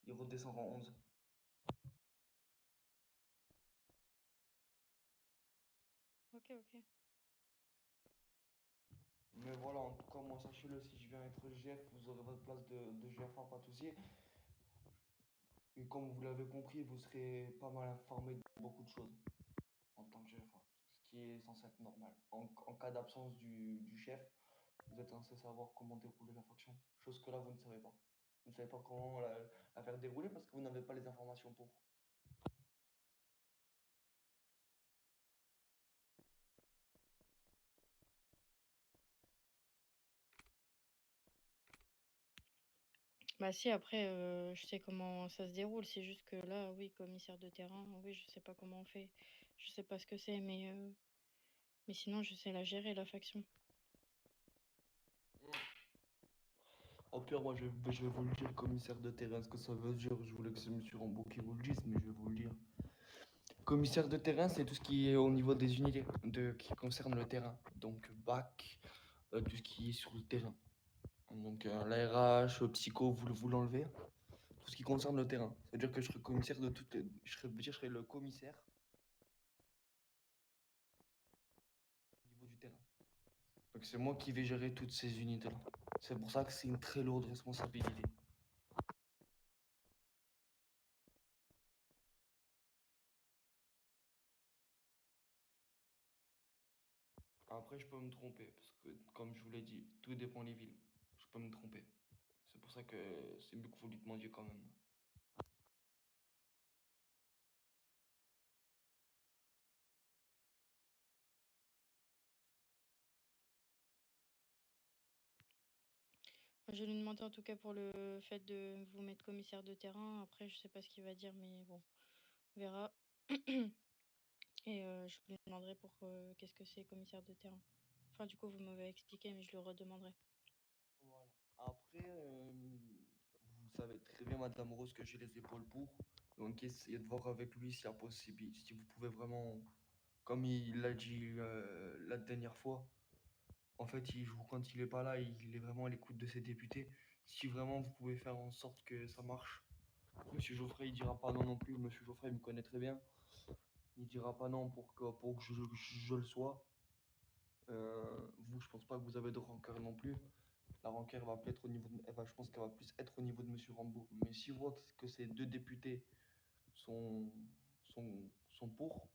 il redescend en 11. Ok, ok. Mais voilà, en tout cas, moi, sachez-le, si je viens être GF, vous aurez votre place de GF1, pas de souci. Et comme vous l'avez compris, vous serez pas mal informé de beaucoup de choses en tant que GF1, ce qui est censé être normal. En cas d'absence du chef, vous êtes censé savoir comment dérouler la faction, chose que là, vous ne savez pas. Vous ne savez pas comment la faire dérouler parce que vous n'avez pas les informations pour. Bah si, après, je sais comment ça se déroule. C'est juste que là, oui, commissaire de terrain, oui, je sais pas comment on fait. Je sais pas ce que c'est, mais sinon, je sais la gérer, la faction. Au pire, moi, je vais vous le dire, commissaire de terrain, ce que ça veut dire. Je voulais que c'est monsieur Rambo qui vous le dise, mais je vais vous le dire. Commissaire de terrain, c'est tout ce qui est au niveau des unités qui concerne le terrain. Donc, bac, tout ce qui est sur le terrain. Donc, l'ARH, psycho, vous l'enlevez. Tout ce qui concerne le terrain. C'est-à-dire que je serai commissaire de toutes les... je serai le commissaire au niveau du terrain. Donc, c'est moi qui vais gérer toutes ces unités-là. C'est pour ça que c'est une très lourde responsabilité. Après, je peux me tromper, parce que, comme je vous l'ai dit, tout dépend des villes. Je peux me tromper. C'est pour ça que c'est mieux que vous lui demandiez quand même. Moi, je vais lui demander en tout cas pour le fait de vous mettre commissaire de terrain. Après, je sais pas ce qu'il va dire, mais bon, on verra. Et je lui demanderai pour qu'est-ce que c'est commissaire de terrain. Enfin, du coup, vous m'avez expliqué, mais je le redemanderai. Voilà. Après, vous savez très bien, Madame Rose, que j'ai les épaules pour. Donc, essayez de voir avec lui s'il y a possible, si vous pouvez vraiment, comme il l'a dit la dernière fois, en fait, il joue quand il est pas là, il est vraiment à l'écoute de ses députés. Si vraiment vous pouvez faire en sorte que ça marche, Monsieur Geoffrey, il dira pas non non plus. Monsieur Geoffrey, il me connaît très bien. Il dira pas non pour que je le sois. Vous, je pense pas que vous avez de rancœur non plus. La rancœur va plus être au niveau de, je pense qu'elle va plus être au niveau de Monsieur Rambo. Mais si vous voit que ces deux députés sont pour,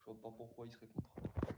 je vois pas pourquoi ils seraient contre.